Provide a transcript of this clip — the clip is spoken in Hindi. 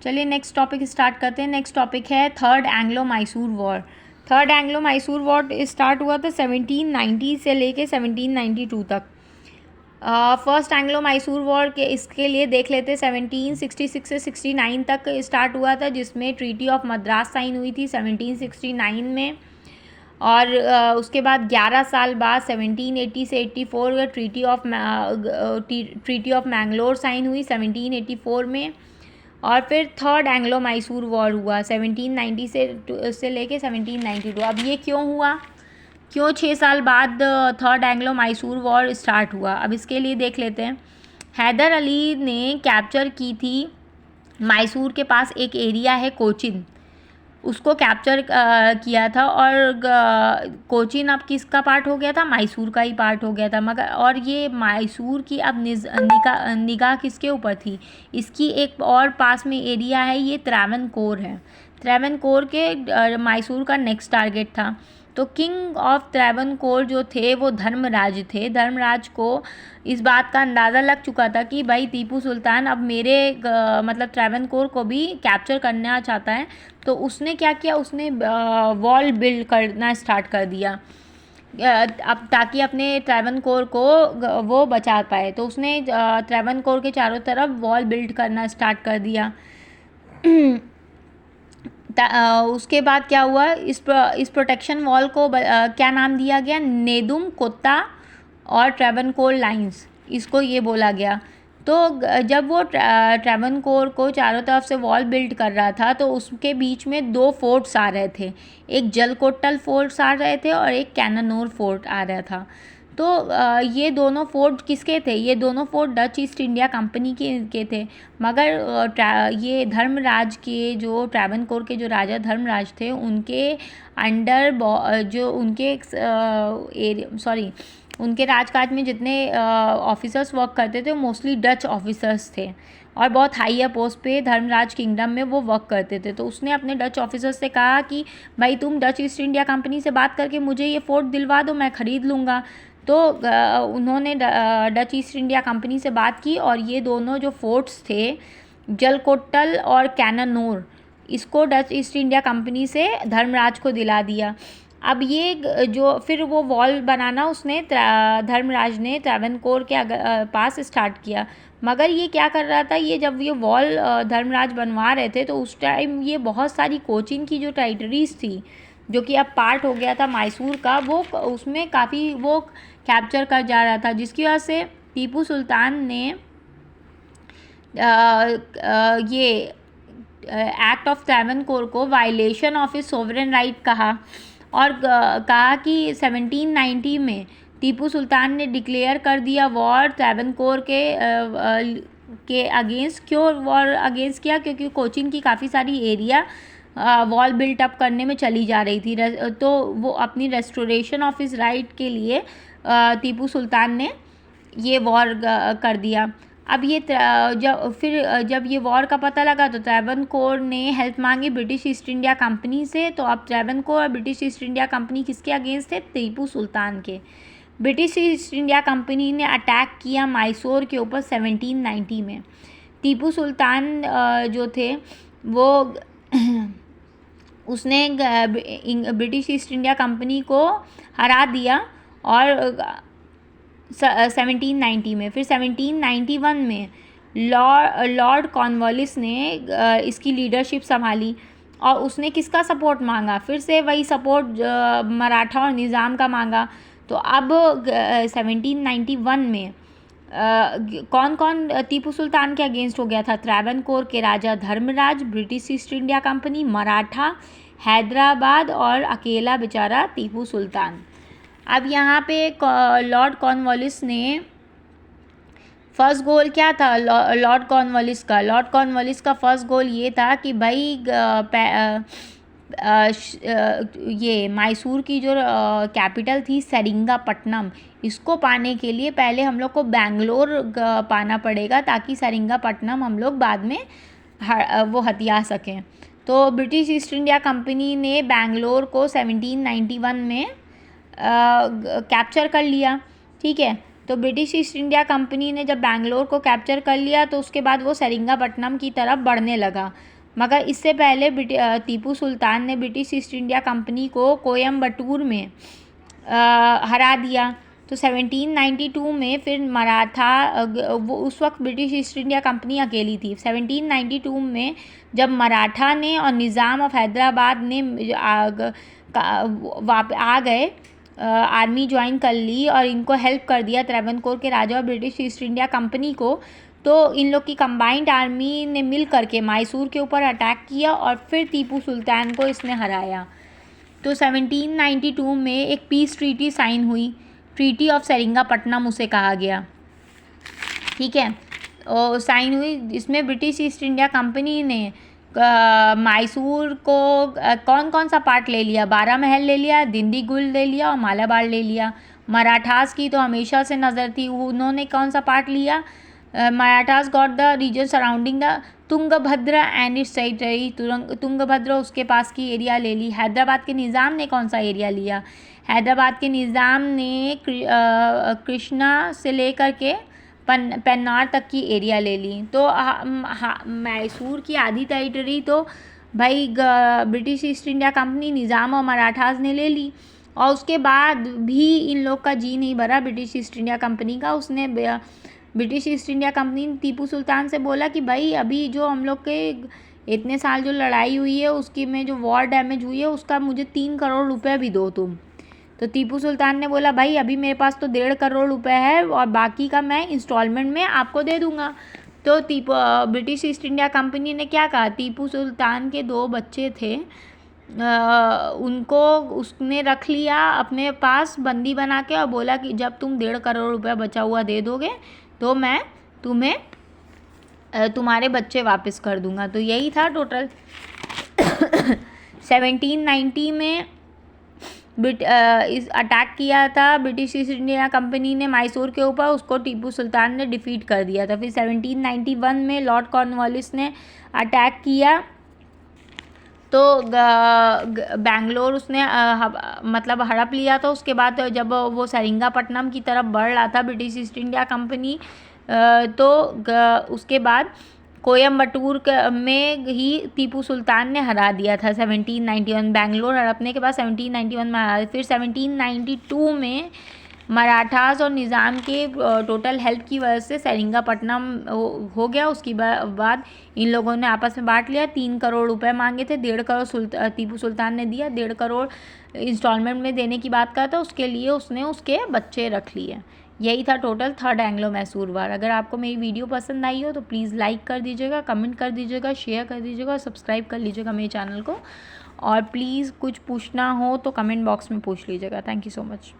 चलिए नेक्स्ट टॉपिक स्टार्ट करते हैं। नेक्स्ट टॉपिक है third Anglo Mysore war. Third Anglo Mysore war start हुआ था 1790 से लेके 1792 तक। फर्स्ट एंग्लो मैसूर वॉर के इसके लिए देख लेते हैं 1766 से 69 तक स्टार्ट हुआ था, जिसमें ट्रीटी ऑफ मद्रास साइन हुई थी 1769 में। और उसके बाद 11 साल बाद 1780 से 84 ट्रीटी ऑफ मैंगलोर साइन हुई 1784 में। और फिर थर्ड एंग्लो मैसूर वॉर हुआ 1790 से लेके 1792। अब ये क्यों हुआ, क्यों 6 साल बाद third Anglo Mysore war start हुआ, अब इसके लिए देख लेते हैं। हैदर अली ने कैप्चर की थी मैसूर के पास एक एरिया है कोचिन, उसको कैप्चर किया था। और कोचिन अब किसका पार्ट हो गया था, मैसूर का ही पार्ट हो गया था। मगर और ये मैसूर की अब निगाह किसके ऊपर थी, इसकी एक और पास में एरिया है, ये त्रावणकोर है। त्रावणकोर के मैसूर का नेक्स्ट टारगेट था। तो किंग ऑफ त्रावणकोर जो थे वो धर्मराज थे। धर्मराज को इस बात का अंदाज़ा लग चुका था कि भाई टीपू सुल्तान अब मेरे मतलब त्रावणकोर को भी कैप्चर करना चाहता है। तो उसने क्या किया, उसने वॉल बिल्ड करना स्टार्ट कर दिया अब, ताकि अपने त्रावणकोर को वो बचा पाए। तो उसने त्रावणकोर के चारों तरफ वॉल बिल्ड करना स्टार्ट कर दिया। उसके बाद क्या हुआ, इस प्रोटेक्शन वॉल को क्या नाम दिया गया, नेदुम कोत्ता और त्रावणकोर लाइंस, इसको ये बोला गया। तो जब वो त्रावणकोर को चारों तरफ से वॉल बिल्ड कर रहा था तो उसके बीच में 2 फोर्ट्स आ रहे थे, एक जलकोट्टल फोर्ट्स आ रहे थे और एक कैनानोर फोर्ट आ रहा था। तो ये दोनों फोर्ट किसके थे, ये दोनों fort Dutch east India company के थे। मगर ये धर्मराज के जो त्रावणकोर के जो राजा धर्मराज थे उनके अंडर जो उनके उनके राजकाज में जितने ऑफिसर्स वर्क करते थे वो मोस्टली डच ऑफिसर्स थे और बहुत हाई पोस्ट पे धर्मराज किंगडम में वो वर्क करते थे। तो उसने अपने डच ऑफिसर्स से कहा कि भाई तुम डच ईस्ट इंडिया कंपनी से बात करके मुझे ये फोर्ट दिलवा दो, मैं ख़रीद लूँगा। तो उन्होंने डच ईस्ट इंडिया कंपनी से बात की और ये दोनों जो फोर्ट्स थे जलकोट्टल और कैनानोर, इसको डच ईस्ट इंडिया कंपनी से धर्मराज को दिला दिया। अब ये जो फिर वो वॉल बनाना उसने धर्मराज ने त्रावणकोर के पास स्टार्ट किया। मगर ये क्या कर रहा था, ये जब ये वॉल धर्मराज बनवा रहे थे तो उस टाइम ये बहुत सारी कोचिन की जो टेरिटरीज थी जो कि अब पार्ट हो गया था मैसूर का, वो उसमें काफ़ी वो कैप्चर कर जा रहा था, जिसकी वजह से टीपू सुल्तान ने ये एक्ट ऑफ त्रावणकोर को violation of his sovereign right कहा और कहा कि 1790 में टीपू सुल्तान ने डिक्लेयर कर दिया वॉर त्रावणकोर के अगेंस्ट। क्यों वॉर अगेंस्ट किया, क्योंकि कोचिन की काफ़ी सारी एरिया वॉल बिल्ट अप करने में चली जा रही थी। तो वो अपनी रेस्टोरेशन ऑफ हिज राइट के लिए टीपू सुल्तान ने ये वॉर कर दिया। अब ये जब ये वॉर का पता लगा तो त्रावणकोर ने हेल्प मांगी ब्रिटिश ईस्ट इंडिया कंपनी से। तो अब त्रावणकोर और ब्रिटिश ईस्ट इंडिया कंपनी किसके अगेंस्ट थे, टीपू सुल्तान के। ब्रिटिश ईस्ट इंडिया कंपनी ने अटैक किया मैसूर के ऊपर 1790 में। टीपू सुल्तान जो थे वो उसने ब्रिटिश ईस्ट इंडिया कंपनी को हरा दिया और 1790 में। फिर 1791 में लॉर्ड कॉर्नवालिस ने इसकी लीडरशिप संभाली और उसने किसका सपोर्ट मांगा, फिर से वही सपोर्ट मराठा और निज़ाम का मांगा। तो अब 1791 में कौन कौन टीपू सुल्तान के अगेंस्ट हो गया था, त्रावणकोर के राजा Dharmaraja, British East India Company, Maratha, Hyderabad और अकेला बेचारा टीपू सुल्तान। अब यहाँ पे लॉर्ड कॉर्नवालिस ने फर्स्ट गोल क्या था लॉर्ड कॉर्नवालिस का फर्स्ट गोल ये था कि भाई ये मैसूर की जो कैपिटल थी सेरिंगापट्टनम, इसको पाने के लिए पहले हम लोग को बेंगलोर पाना पड़ेगा ताकि सेरिंगापट्टनम हम लोग बाद में वो हथिया सकें। तो ब्रिटिश ईस्ट इंडिया कंपनी ने बेंगलोर को 1791 में कैप्चर कर लिया। ठीक है, तो ब्रिटिश ईस्ट इंडिया कंपनी ने जब बैंगलोर को कैप्चर कर लिया तो उसके बाद वो सेरिंगापट्टनम की तरफ बढ़ने लगा, मगर इससे पहले टीपू सुल्तान ने ब्रिटिश ईस्ट इंडिया कंपनी को कोयम्बटूर में हरा दिया। तो 1792 में फिर मराठा, वो उस वक्त ब्रिटिश ईस्ट इंडिया कंपनी अकेली थी। 1792 में जब मराठा ने और निज़ाम ऑफ हैदराबाद ने आ गए, आर्मी ज्वाइन कर ली और इनको हेल्प कर दिया त्रावणकोर के राजा और ब्रिटिश ईस्ट इंडिया कंपनी को, तो इन लोग की कंबाइंड आर्मी ने मिल करके मैसूर के ऊपर अटैक किया और फिर टीपू सुल्तान को इसने हराया। तो 1792 में एक पीस ट्रीटी साइन हुई, ट्रीटी ऑफ सेरिंगापट्टनम उसे कहा गया, ठीक है, और साइन हुई। इसमें ब्रिटिश ईस्ट इंडिया कंपनी ने मैसूर को कौन कौन सा पार्ट ले लिया? बारह महल ले लिया, दिंडीगुल ले लिया और मालाबार ले लिया। मराठास की तो हमेशा से नज़र थी, उन्होंने कौन सा पार्ट लिया? Marathas got the region surrounding the Tungabhadra and its territory, Tungabhadra उसके पास की एरिया ले ली। हैदराबाद के निज़ाम ने कौन सा एरिया लिया? हैदराबाद के निज़ाम ने कृष्णा से लेकर के पेन्नार तक की एरिया ले ली। तो मैसूर की आधी टेरिटरी तो भाई ब्रिटिश ईस्ट इंडिया कंपनी, निज़ाम और मराठास ने ले ली। और उसके बाद भी इन लोग का जी नहीं भरा ब्रिटिश ईस्ट इंडिया कंपनी का। उसने ब्रिटिश ईस्ट इंडिया कंपनी ने टीपू सुल्तान से बोला कि भाई अभी जो हम लोग के इतने साल जो लड़ाई हुई है उसकी में जो वॉर डैमेज हुई है उसका मुझे 3 करोड़ रुपए भी दो तुम। तो टीपू सुल्तान ने बोला भाई अभी मेरे पास तो 1.5 करोड़ रुपए है और बाकी का मैं इंस्टॉलमेंट में आपको दे दूंगा। तो ब्रिटिश ईस्ट इंडिया कंपनी ने क्या कहा? टीपू सुल्तान के 2 बच्चे थे, उनको उसने रख लिया अपने पास बंदी बना के और बोला कि जब तुम 1.5 करोड़ रुपया बचा हुआ दे दोगे तो मैं तुम्हें तुम्हारे बच्चे वापस कर दूंगा। तो यही था टोटल। 1790 में इस अटैक किया था ब्रिटिश ईस्ट इंडिया कंपनी ने मैसूर के ऊपर, उसको टीपू सुल्तान ने डिफीट कर दिया था। फिर 1791 में लॉर्ड कॉर्नवालिस ने अटैक किया तो बैंगलोर उसने मतलब हड़प लिया। तो उसके बाद जब वो सेरिंगापट्टनम की तरफ बढ़ रहा था ब्रिटिश ईस्ट इंडिया कंपनी, तो उसके बाद कोयम्बटूर में ही टीपू सुल्तान ने हरा दिया था 1791। बैंगलोर हड़पने के बाद 1791 में हरा। फिर 1792 में मराठास और निज़ाम के टोटल हेल्प की वजह से सेरिंगापट्टनम हो गया। उसके बाद इन लोगों ने आपस में बांट लिया। 3 करोड़ रुपए मांगे थे, 1.5 करोड़ टीपू सुल्तान ने दिया, 1.5 करोड़ इंस्टॉलमेंट में देने की बात कहा था, उसके लिए उसने उसके बच्चे रख लिए। यही था टोटल 3rd एंग्लो मैसूर वार। अगर आपको मेरी वीडियो पसंद आई हो तो प्लीज़ लाइक कर दीजिएगा, कमेंट कर दीजिएगा, शेयर कर दीजिएगा और सब्सक्राइब कर लीजिएगा मेरे चैनल को। और प्लीज़ कुछ पूछना हो तो कमेंट बॉक्स में पूछ लीजिएगा। Thank you so much.